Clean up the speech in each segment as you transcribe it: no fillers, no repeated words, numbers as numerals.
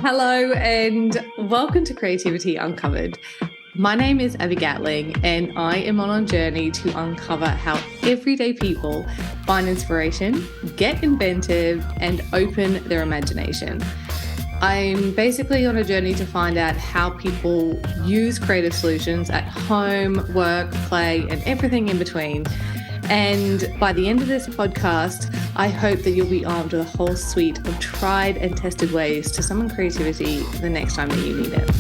Hello and welcome to Creativity Uncovered. My name is Abby Gatling and I am on a journey to uncover how everyday people find inspiration, get inventive and open their imagination. I'm basically on a journey to find out how people use creative solutions at home, work, play and everything in between. And by the end of this podcast, I hope that you'll be armed with a whole suite of tried and tested ways to summon creativity the next time that you need it.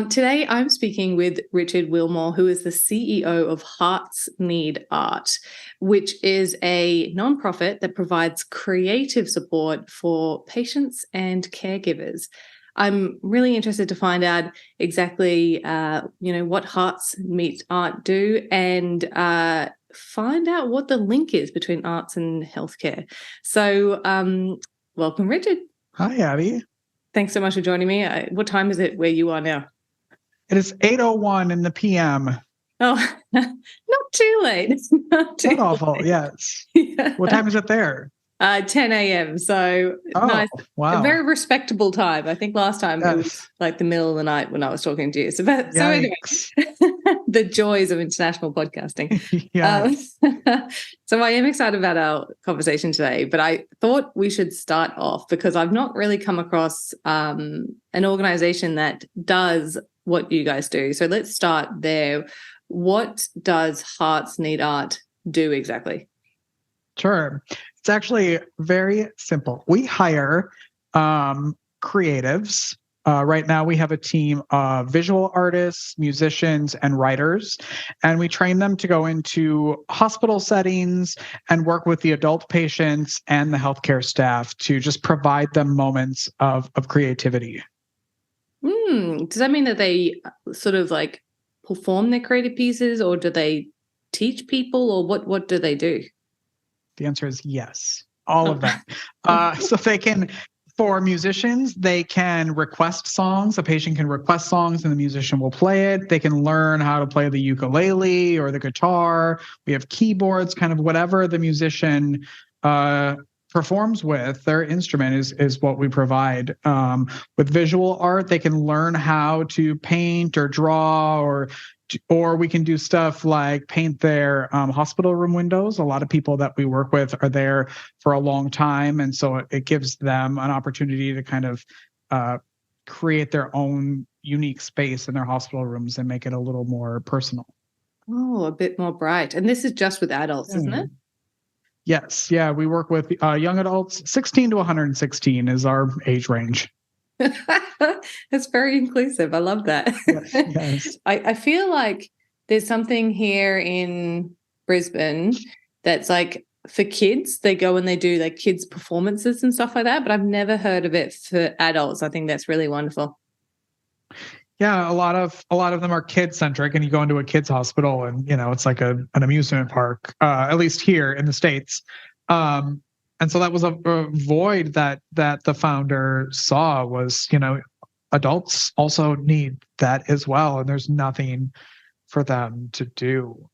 Today, I'm speaking with Richard Wilmore, who is the CEO of Hearts Need Art, which is a nonprofit that provides creative support for patients and caregivers. I'm really interested to find out exactly, what Hearts Meet Art do and find out what the link is between arts and healthcare. So welcome, Richard. Hi, Abby. Thanks so much for joining me. What time is it where you are now? It is 8:01 in the PM. Oh, not too late. Not awful, late. Yes. Yeah. What time is it there? 10 a.m. So nice. Wow. A very respectable time. I think last time it was like the middle of the night when I was talking to you. So anyway, the joys of international podcasting. So I am excited about our conversation today, but I thought we should start off because I've not really come across an organization that does what you guys do. So let's start there. What does Hearts Need Art do exactly? Sure. It's actually very simple. We hire creatives. Right now, we have a team of visual artists, musicians, and writers, and we train them to go into hospital settings and work with the adult patients and the healthcare staff to just provide them moments of creativity. Does that mean that they sort of like perform their creative pieces, or do they teach people, or what do they do? The answer is yes, all of that. So they can, for musicians, they can request songs. A patient can request songs and the musician will play it. They can learn how to play the ukulele or the guitar. We have keyboards, kind of whatever the musician performs with, their instrument is what we provide. With visual art, they can learn how to paint or draw, or we can do stuff like paint their hospital room windows. A lot of people that we work with are there for a long time, and so it gives them an opportunity to kind of create their own unique space in their hospital rooms and make it a little more personal. Oh, a bit more bright. And this is just with adults, isn't it? Yes. Yeah, we work with young adults. 16 to 116 is our age range. That's very inclusive. I love that. Yes. I feel like there's something here in Brisbane that's like for kids. They go and they do like kids performances and stuff like that, but I've never heard of it for adults. I think that's really wonderful. Yeah, a lot of them are kid-centric, and you go into a kids' hospital and, it's like an amusement park, at least here in the States. And so that was a void that the founder saw was, adults also need that as well, and there's nothing for them to do.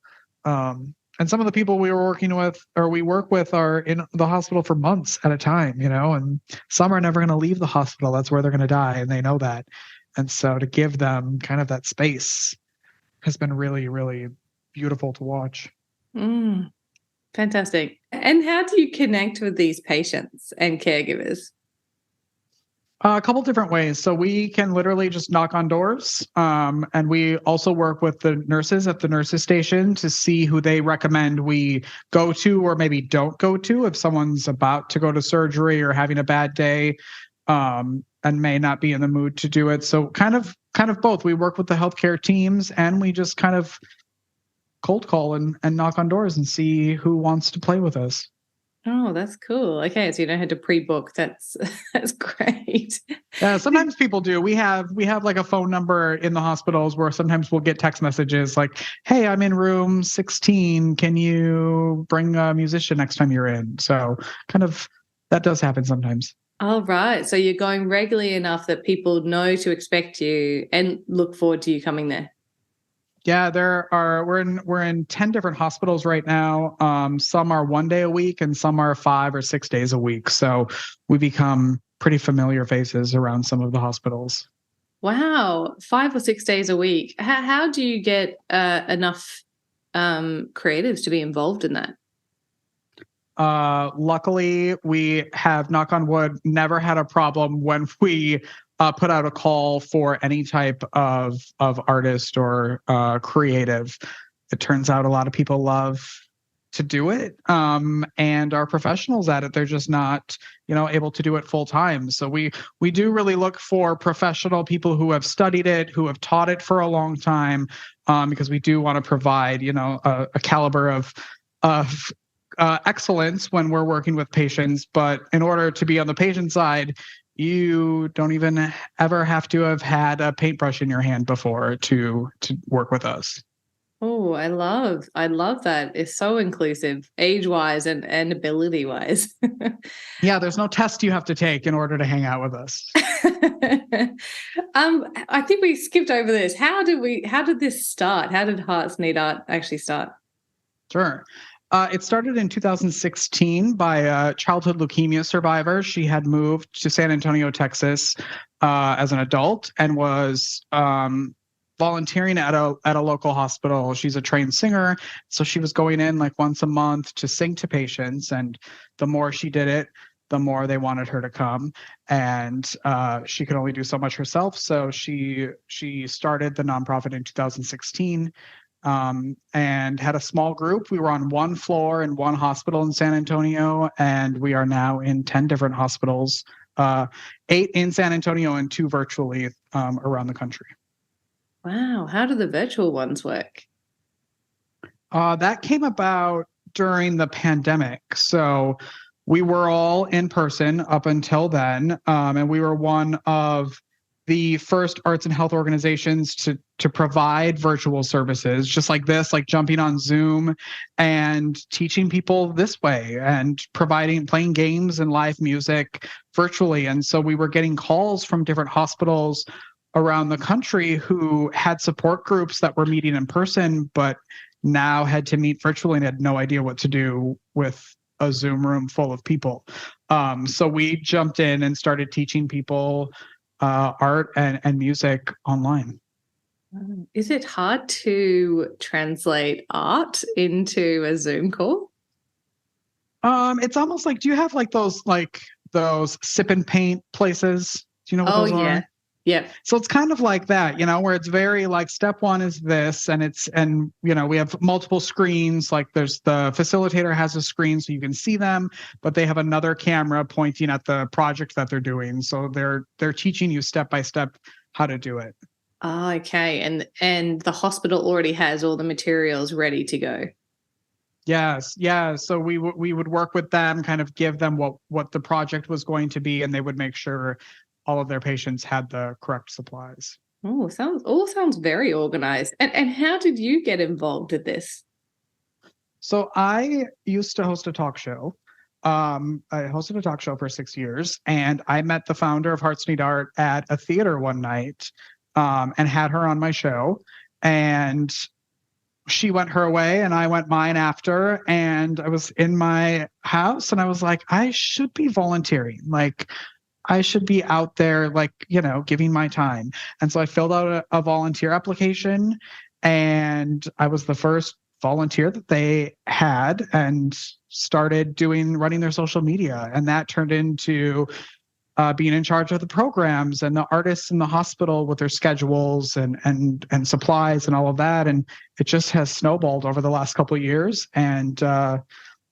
And some of the people we work with are in the hospital for months at a time, and some are never going to leave the hospital. That's where they're going to die, and they know that. And so to give them kind of that space has been really, really beautiful to watch. Fantastic. And how do you connect with these patients and caregivers? A couple different ways. So we can literally just knock on doors. And we also work with the nurses at the nurses station to see who they recommend we go to or maybe don't go to if someone's about to go to surgery or having a bad day. And may not be in the mood to do it. So kind of both. We work with the healthcare teams and we just kind of cold call and knock on doors and see who wants to play with us. Oh, that's cool. Okay, so you don't have to pre-book. That's great. Yeah, sometimes people do. We have like a phone number in the hospitals where sometimes we'll get text messages like, "Hey, I'm in room 16. Can you bring a musician next time you're in?" So kind of that does happen sometimes. Oh, right. So you're going regularly enough that people know to expect you and look forward to you coming there. Yeah, we're in 10 different hospitals right now. Some are 1 day a week and some are 5 or 6 days a week. So we become pretty familiar faces around some of the hospitals. Wow, 5 or 6 days a week. How do you get enough creatives to be involved in that? Luckily, we have, knock on wood, never had a problem when we put out a call for any type of artist or creative. It turns out a lot of people love to do it, and are professionals at it. They're just not, able to do it full time. So we do really look for professional people who have studied it, who have taught it for a long time, because we do want to provide, a caliber of excellence when we're working with patients. But in order to be on the patient side, you don't even ever have to have had a paintbrush in your hand before to work with us. Oh, I love that. It's so inclusive, age-wise and ability-wise. Yeah, there's no test you have to take in order to hang out with us. I think we skipped over this. How did this start? How did Hearts Need Art actually start? Sure. It started in 2016 by a childhood leukemia survivor. She had moved to San Antonio, Texas, as an adult and was volunteering at a local hospital. She's a trained singer, so she was going in like once a month to sing to patients. And the more she did it, the more they wanted her to come. And she could only do so much herself, so she started the nonprofit in 2016. And had a small group. We were on one floor in one hospital in San Antonio, and we are now in 10 different hospitals, 8 in San Antonio and 2 virtually around the country. Wow, how do the virtual ones work? That came about during the pandemic. So we were all in person up until then, and we were one of the first arts and health organizations to provide virtual services just like this, like jumping on Zoom and teaching people this way and playing games and live music virtually. And so we were getting calls from different hospitals around the country who had support groups that were meeting in person, but now had to meet virtually and had no idea what to do with a Zoom room full of people. So we jumped in and started teaching people art and music online. Is it hard to translate art into a Zoom call? It's almost like, do you have like those sip and paint places? Do you know what those yeah. are? Yeah. So it's kind of like that, where it's very like step one is this, and we have multiple screens. Like there's the facilitator has a screen so you can see them, but they have another camera pointing at the project that they're doing. So they're teaching you step by step how to do it. Oh, okay. And the hospital already has all the materials ready to go. Yes. Yeah. So we would work with them, kind of give them what the project was going to be, and they would make sure all of their patients had the correct supplies. Oh, sounds very organized. And how did you get involved with this? So I used to host a talk show. I hosted a talk show for 6 years, and I met the founder of Hearts Need Art at a theater one night, and had her on my show. And she went her way and I went mine after. And I was in my house and I was like, I should be volunteering. Like, I should be out there, like, giving my time. And so I filled out a volunteer application, and I was the first volunteer that they had, and started running their social media. And that turned into being in charge of the programs and the artists in the hospital with their schedules and supplies and all of that. And it just has snowballed over the last couple of years. And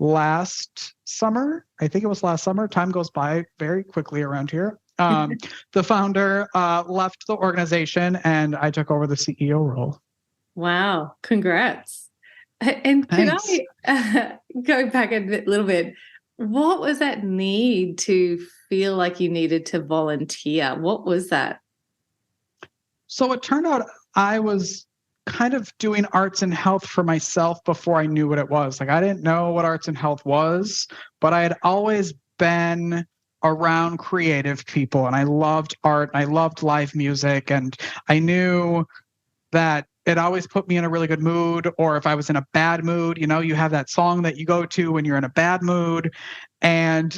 last summer, I think it was last summer, time goes by very quickly around here. The founder left the organization and I took over the CEO role. Wow. Congrats. And can I go back a little bit? What was that need to feel like you needed to volunteer? What was that? So it turned out I was kind of doing arts and health for myself before I knew what it was. Like, I didn't know what arts and health was, but I had always been around creative people, and I loved art and I loved live music, and I knew that it always put me in a really good mood. Or if I was in a bad mood, you have that song that you go to when you're in a bad mood. And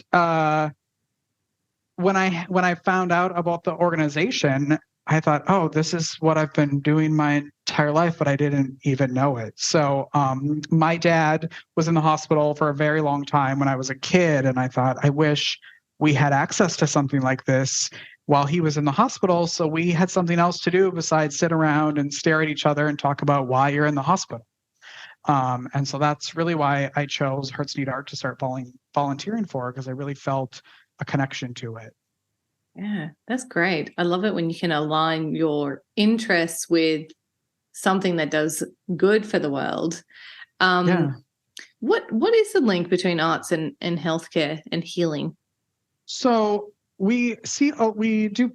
when I found out about the organization, I thought, oh, this is what I've been doing my entire life, but I didn't even know it. So my dad was in the hospital for a very long time when I was a kid, and I thought, I wish we had access to something like this while he was in the hospital, so we had something else to do besides sit around and stare at each other and talk about why you're in the hospital. And so that's really why I chose Hearts Need Art to start volunteering for, because I really felt a connection to it. Yeah, that's great. I love it when you can align your interests with something that does good for the world. What is the link between arts and healthcare and healing? So we do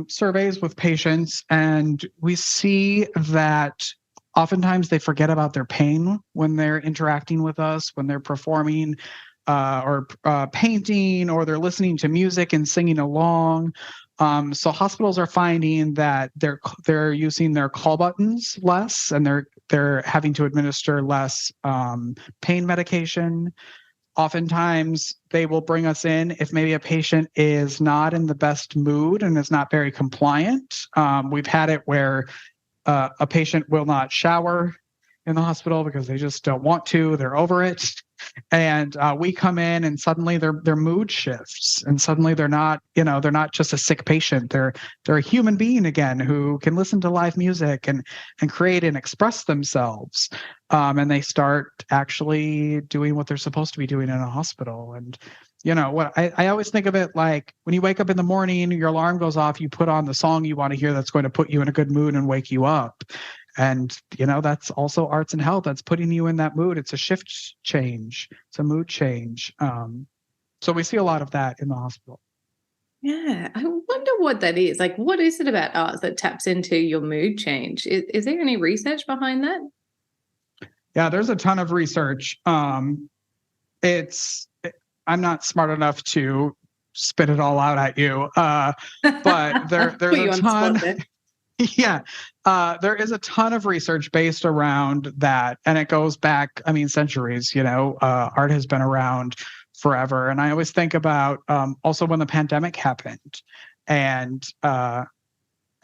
surveys with patients, and we see that oftentimes they forget about their pain when they're interacting with us, when they're performing or painting, or they're listening to music and singing along. So hospitals are finding that they're using their call buttons less, and they're having to administer less pain medication. Oftentimes they will bring us in if maybe a patient is not in the best mood and is not very compliant. We've had it where a patient will not shower in the hospital because they just don't want to. They're over it. And we come in and suddenly their mood shifts, and suddenly they're not just a sick patient. They're a human being again who can listen to live music and create and express themselves. And they start actually doing what they're supposed to be doing in a hospital. And what I always think of it like when you wake up in the morning, your alarm goes off, you put on the song you want to hear that's going to put you in a good mood and wake you up. And, that's also arts and health. That's putting you in that mood. It's a shift change. It's a mood change. So we see a lot of that in the hospital. Yeah. I wonder what that is. Like, what is it about arts that taps into your mood change? Is there any research behind that? Yeah, there's a ton of research. I'm not smart enough to spit it all out at you. But there's a ton. Yeah, there is a ton of research based around that, and it goes back, centuries. Art has been around forever, and I always think about also when the pandemic happened, and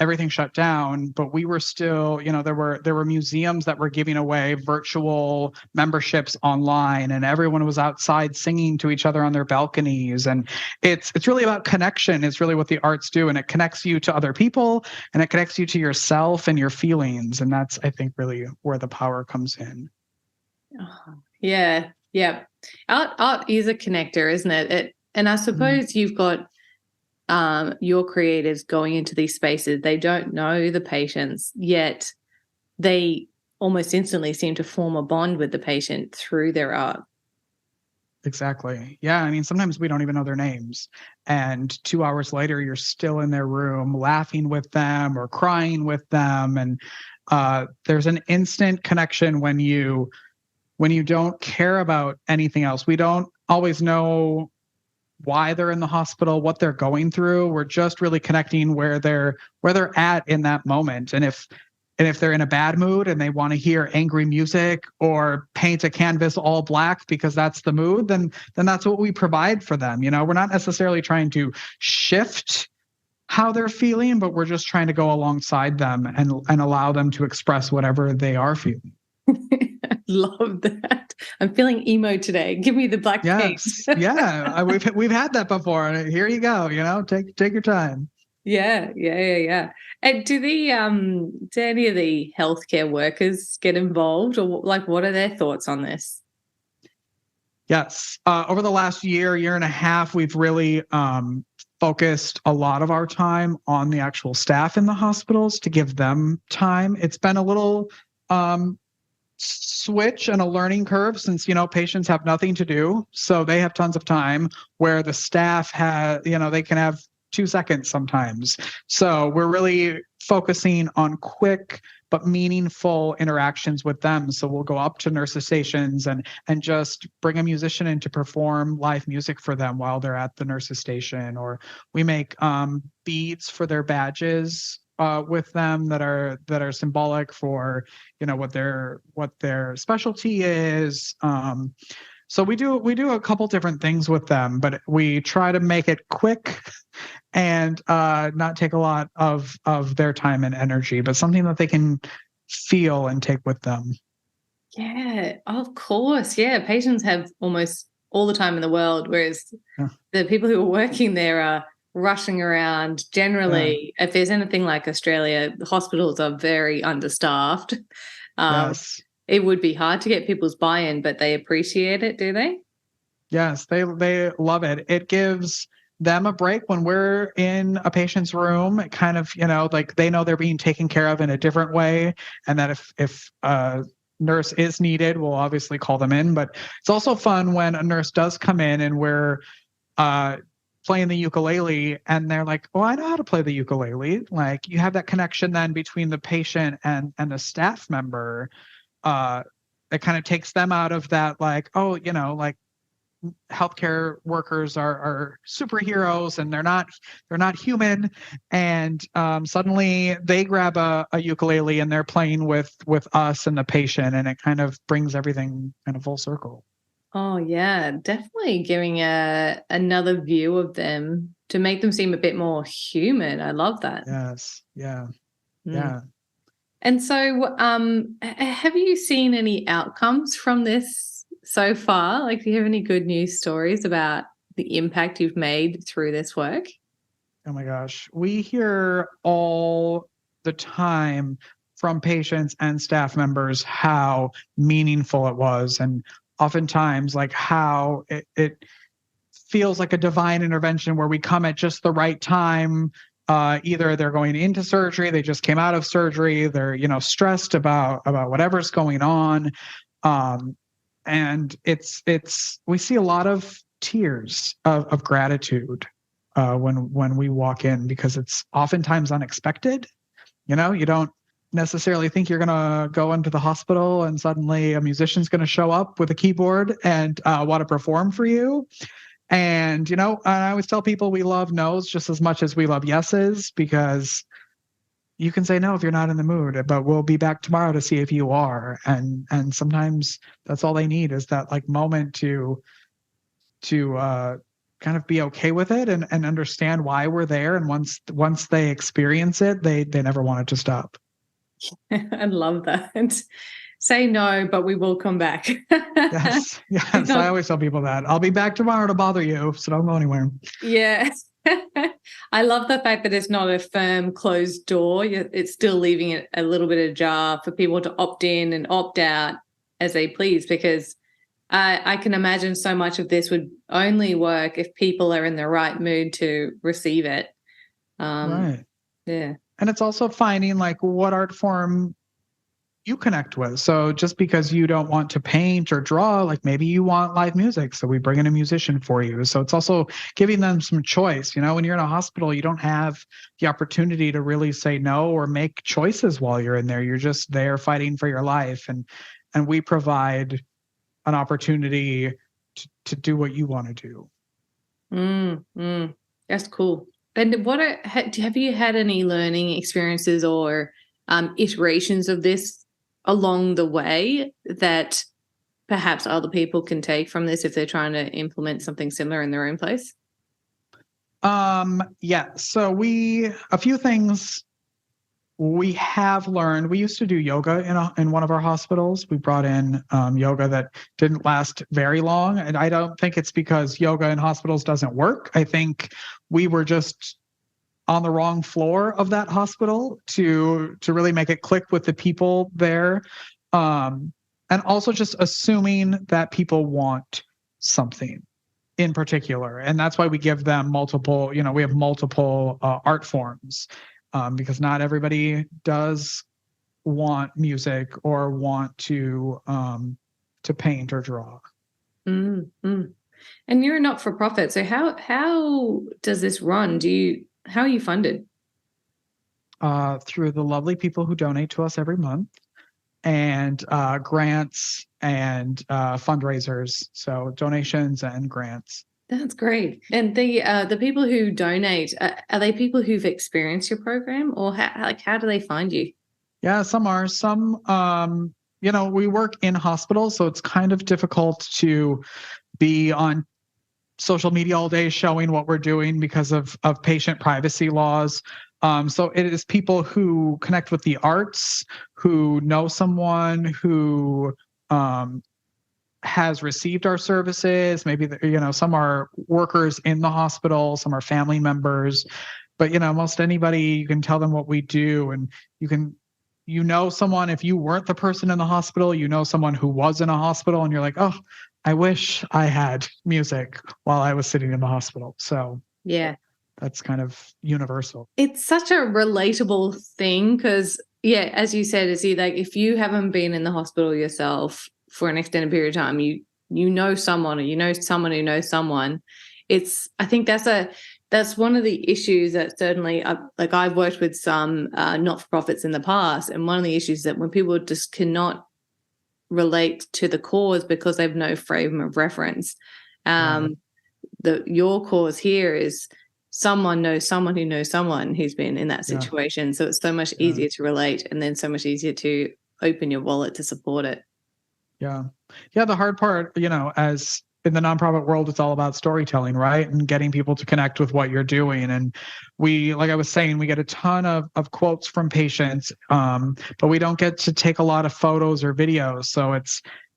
everything shut down, but we were still, there were museums that were giving away virtual memberships online, and everyone was outside singing to each other on their balconies. And it's really about connection. It's really what the arts do, and it connects you to other people, and it connects you to yourself and your feelings. And that's, I think, really where the power comes in. Oh, yeah. Art is a connector, isn't it? And I suppose you've got your creatives going into these spaces. They don't know the patients, yet they almost instantly seem to form a bond with the patient through their art. Exactly. Yeah. Sometimes we don't even know their names. And 2 hours later, you're still in their room laughing with them or crying with them. And there's an instant connection when you don't care about anything else. We don't always know why they're in the hospital, what they're going through. We're just really connecting where they're at in that moment. And if they're in a bad mood and they want to hear angry music or paint a canvas all black because that's the mood, then that's what we provide for them. We're not necessarily trying to shift how they're feeling, but we're just trying to go alongside them and allow them to express whatever they are feeling. I love that. I'm feeling emo today. Give me the black paint. Yeah, we've had that before. Here you go. Take your time. Yeah. And do any of the healthcare workers get involved, or what are their thoughts on this? Yes. Over the last year and a half, we've really focused a lot of our time on the actual staff in the hospitals to give them time. It's been a little switch and a learning curve since patients have nothing to do, so they have tons of time, where the staff they can have 2 seconds sometimes. So we're really focusing on quick but meaningful interactions with them. So we'll go up to nurses stations and just bring a musician in to perform live music for them while they're at the nurses station, or we make beads for their badges with them that are symbolic for, what their specialty is. So we do a couple different things with them, but we try to make it quick and not take a lot of their time and energy, but something that they can feel and take with them. Yeah, of course. Yeah, patients have almost all the time in the world, whereas the people who are working there are rushing around. Generally, if there's anything like Australia, the hospitals are very understaffed. Yes. It would be hard to get people's buy-in, but they appreciate it, do they? Yes, they love it. It gives them a break when we're in a patient's room. It kind of, like they know they're being taken care of in a different way, and that if a nurse is needed, we'll obviously call them in. But it's also fun when a nurse does come in and we're playing the ukulele, and they're like, "Oh, I know how to play the ukulele." Like, you have that connection then between the patient and the staff member. It kind of takes them out of that, like, oh, like healthcare workers are superheroes and they're not human, and suddenly they grab a ukulele and they're playing with us and the patient, and it kind of brings everything kind of full circle. Oh yeah, definitely giving another view of them to make them seem a bit more human. I love that. Yes. Yeah. Mm. Yeah. And so, have you seen any outcomes from this so far? Like, do you have any good news stories about the impact you've made through this work? Oh my gosh. We hear all the time from patients and staff members how meaningful it was. And oftentimes, like, how it feels like a divine intervention where we come at just the right time. Either they're going into surgery, they just came out of surgery, they're, stressed about whatever's going on. And we see a lot of tears of gratitude when we walk in, because it's oftentimes unexpected. You don't necessarily think you're going to go into the hospital and suddenly a musician's going to show up with a keyboard and want to perform for you. And, I always tell people we love no's just as much as we love yeses, because you can say no if you're not in the mood, but we'll be back tomorrow to see if you are. And sometimes that's all they need, is that like moment to kind of be okay with it and understand why we're there. And once they experience it, they never want it to stop. I love that. Say no, but we will come back. Yes. I always tell people that I'll be back tomorrow to bother you, so don't go anywhere. Yeah. I love the fact that it's not a firm closed door. It's still leaving it a little bit ajar for people to opt in and opt out as they please, because I can imagine so much of this would only work if people are in the right mood to receive it. Right. Yeah. And it's also finding like what art form you connect with. So just because you don't want to paint or draw, like maybe you want live music, so we bring in a musician for you. So it's also giving them some choice. When you're in a hospital, you don't have the opportunity to really say no or make choices while you're in there. You're just there fighting for your life, and we provide an opportunity to do what you want to do. That's cool. And have you had any learning experiences or iterations of this along the way that perhaps other people can take from this if they're trying to implement something similar in their own place? Yeah. So a few things we have learned. We used to do yoga in one of our hospitals. We brought in yoga that didn't last very long. And I don't think it's because yoga in hospitals doesn't work. I think we were just on the wrong floor of that hospital to really make it click with the people there. And also just assuming that people want something in particular. And that's why we give them multiple, we have multiple art forms, because not everybody does want music or want to paint or draw. Mm-hmm. And you're a not-for-profit. So how does this run? How are you funded? Through the lovely people who donate to us every month, and grants and fundraisers. So donations and grants. That's great. And the people who donate, are they people who've experienced your program, or how do they find you? Yeah, some are. Some, we work in hospitals, so it's kind of difficult to be on social media all day showing what we're doing because of patient privacy laws. So it is people who connect with the arts, who know someone who has received our services. Maybe, some are workers in the hospital, some are family members, but, most anybody, you can tell them what we do, and someone, if you weren't the person in the hospital, someone who was in a hospital, and you're like, oh, I wish I had music while I was sitting in the hospital. So yeah, that's kind of universal. It's such a relatable thing because, yeah, as you said, is like if you haven't been in the hospital yourself for an extended period of time, you know someone, or you know someone who knows someone. I think that's one of the issues that certainly, like I've worked with some not-for-profits in the past, and one of the issues that when people just cannot relate to the cause because they have no frame of reference. Your cause here is someone knows someone who knows someone who's been in that situation. Yeah. So it's so much easier to relate, and then so much easier to open your wallet to support it. Yeah. Yeah. The hard part, as in the nonprofit world, it's all about storytelling, right? And getting people to connect with what you're doing. And like I was saying, we get a ton of quotes from patients, but we don't get to take a lot of photos or videos. So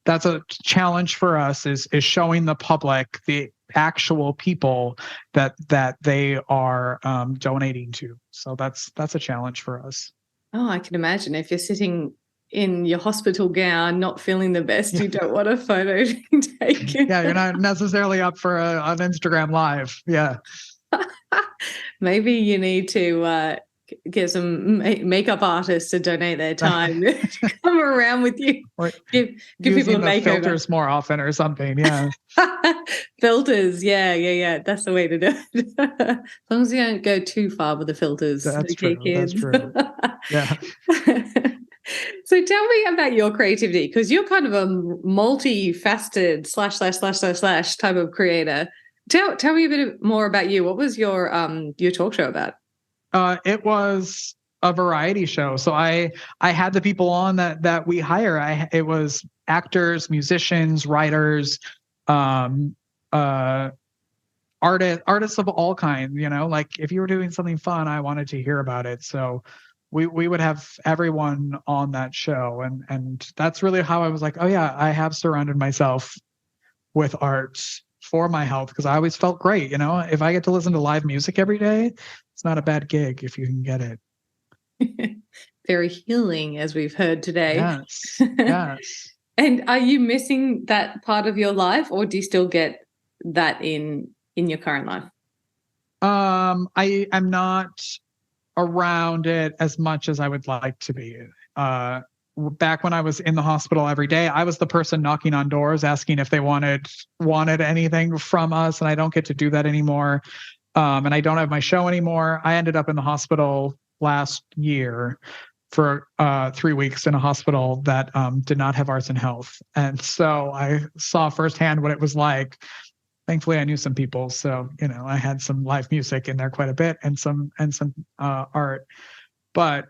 that's a challenge for us, is showing the public, the actual people that they are donating to. So that's a challenge for us. Oh, I can imagine if you're sitting in your hospital gown, not feeling the best, you don't want a photo taken. Yeah, you're not necessarily up for an Instagram live. Yeah. Maybe you need to get some makeup artists to donate their time to come around with you. Or give people a makeover. Filters more often or something. Yeah. Filters. Yeah. That's the way to do it. As long as you don't go too far with the filters. That's true. Kids. That's true. Yeah. So tell me about your creativity, because you're kind of a multifaceted / type of creator. Tell me a bit more about you. What was your talk show about? It was a variety show. So I had the people on that we hire. It was actors, musicians, writers, artists of all kinds. Like if you were doing something fun, I wanted to hear about it. So we would have everyone on that show, and that's really how I was like, oh yeah, I have surrounded myself with art for my health, because I always felt great. If I get to listen to live music every day, it's not a bad gig if you can get it. Very healing, as we've heard today. Yes. And are you missing that part of your life, or do you still get that in your current life? I am not around it as much as I would like to be. Back when I was in the hospital every day, I was the person knocking on doors asking if they wanted anything from us, and I don't get to do that anymore. And I don't have my show anymore. I ended up in the hospital last year for 3 weeks in a hospital that did not have arts and health, and so I saw firsthand what it was like. Thankfully, I knew some people, so I had some live music in there quite a bit, and some art. But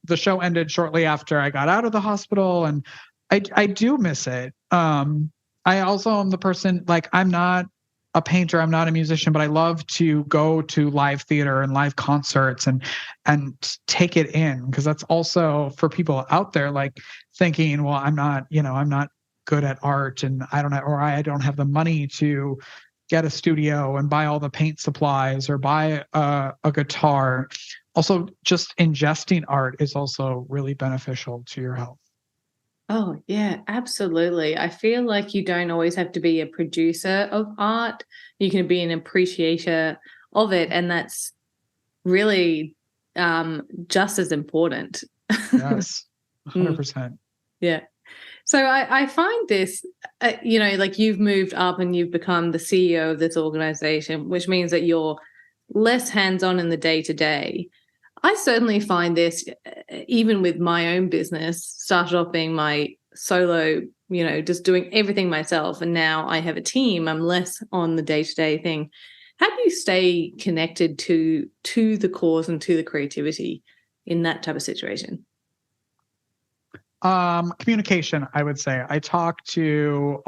the show ended shortly after I got out of the hospital, and I do miss it. I also am the person, like, I'm not a painter, I'm not a musician, but I love to go to live theater and live concerts and take it in, because that's also for people out there, like, thinking, well, I'm not good at art, and I don't have the money to get a studio and buy all the paint supplies or buy a guitar. Also, just ingesting art is also really beneficial to your health. Oh, yeah, absolutely. I feel like you don't always have to be a producer of art. You can be an appreciator of it, and that's really just as important. Yes, 100%. Yeah. So I find this, like, you've moved up and you've become the CEO of this organization, which means that you're less hands-on in the day-to-day. I certainly find this, even with my own business, started off being my solo, just doing everything myself, and now I have a team, I'm less on the day-to-day thing. How do you stay connected to the cause and to the creativity in that type of situation? Communication, I would say. I talk to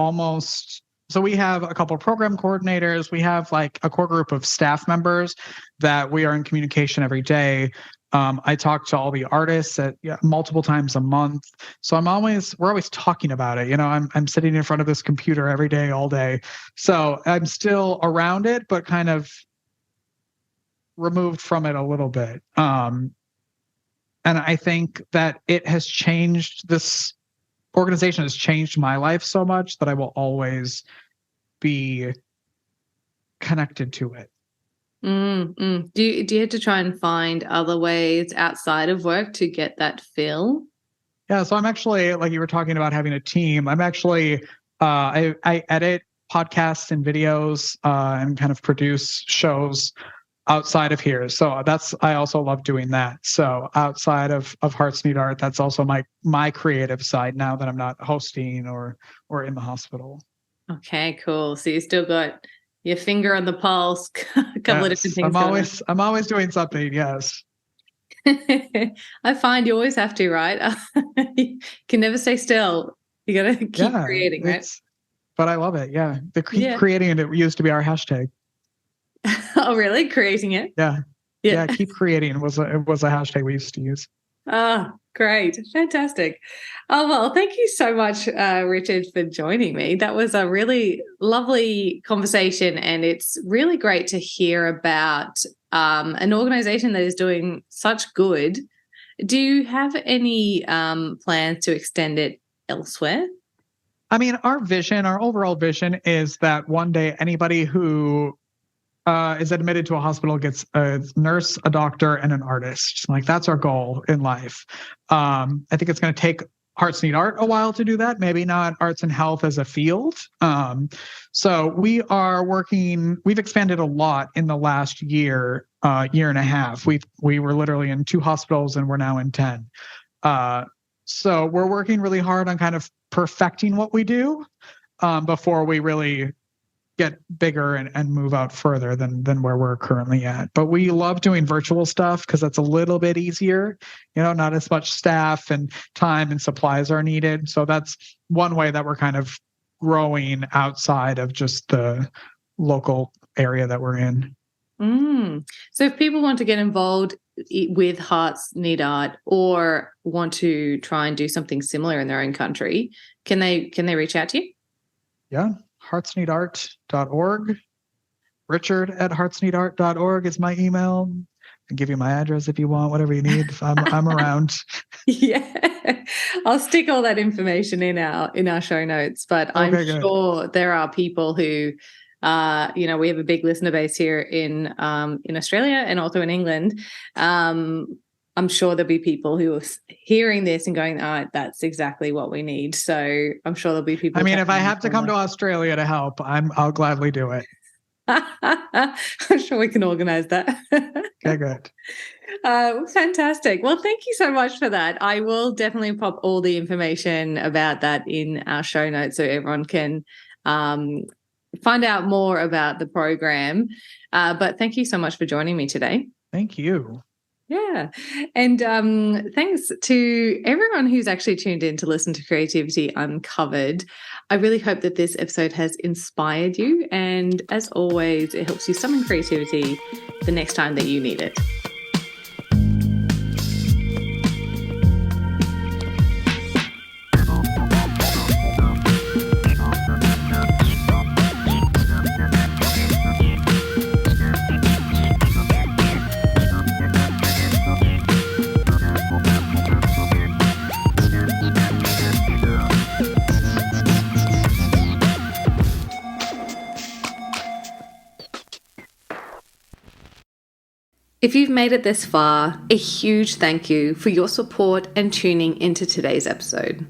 so we have a couple of program coordinators. We have like a core group of staff members that we are in communication every day. I talk to all the artists multiple times a month. So we're always talking about it. I'm sitting in front of this computer every day, all day. So I'm still around it, but kind of removed from it a little bit. And I think that this organization has changed my life so much that I will always be connected to it. Do you have to try and find other ways outside of work to get that feel? Yeah, so I'm actually, like you were talking about having a team, I'm actually, I edit podcasts and videos and kind of produce shows outside of here. So I also love doing that. So outside of Hearts Need Art, that's also my creative side now that I'm not hosting or in the hospital. Okay, cool. So you still got your finger on the pulse, a couple of different things. I'm always doing something. Yes. I find you always have to, right? You can never stay still. You got to keep creating, right? But I love it. Yeah. Creating it used to be our hashtag. Oh, really? Creating it? Yeah. Yeah. Keep creating was a hashtag we used to use. Oh, great. Fantastic. Oh, well, thank you so much, Richard, for joining me. That was a really lovely conversation, and it's really great to hear about an organization that is doing such good. Do you have any plans to extend it elsewhere? I mean, our overall vision is that one day anybody who is admitted to a hospital gets a nurse, a doctor, and an artist. Like, that's our goal in life. I think it's going to take Hearts Need Art a while to do that. Maybe not arts and health as a field. So we've expanded a lot in the last year and a half. We were literally in 2 hospitals and we're now in 10. So we're working really hard on kind of perfecting what we do before we really get bigger and move out further than where we're currently at. But we love doing virtual stuff because that's a little bit easier, not as much staff and time and supplies are needed. So that's one way that we're kind of growing outside of just the local area that we're in. So if people want to get involved with Hearts Need Art or want to try and do something similar in their own country, can they reach out to you? Yeah. heartsneedart.org. Richard@heartsneedart.org is my email. I can give you my address if you want, whatever you need. I'm around. Yeah. I'll stick all that information in our show notes, but I'm sure there are people who we have a big listener base here in Australia and also in England. I'm sure there'll be people who are hearing this and going, that's exactly what we need. So I'm sure there'll be people. I mean, if I have to come to Australia to help, I'll gladly do it. I'm sure we can organize that. Okay, good. Fantastic. Well, thank you so much for that. I will definitely pop all the information about that in our show notes so everyone can find out more about the program. But thank you so much for joining me today. Thank you. Yeah. And thanks to everyone who's actually tuned in to listen to Creativity Uncovered. I really hope that this episode has inspired you. And as always, it helps you summon creativity the next time that you need it. If you've made it this far, a huge thank you for your support and tuning into today's episode.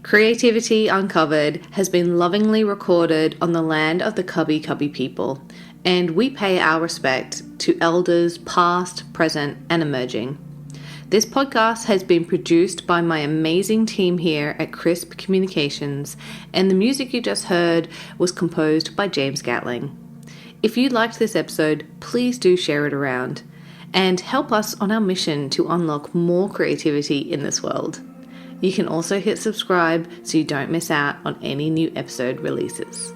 Creativity Uncovered has been lovingly recorded on the land of the Cubby Cubby people, and we pay our respect to elders past, present, and emerging. This podcast has been produced by my amazing team here at Crisp Communications, and the music you just heard was composed by James Gatling. If you liked this episode, please do share it around and help us on our mission to unlock more creativity in this world. You can also hit subscribe so you don't miss out on any new episode releases.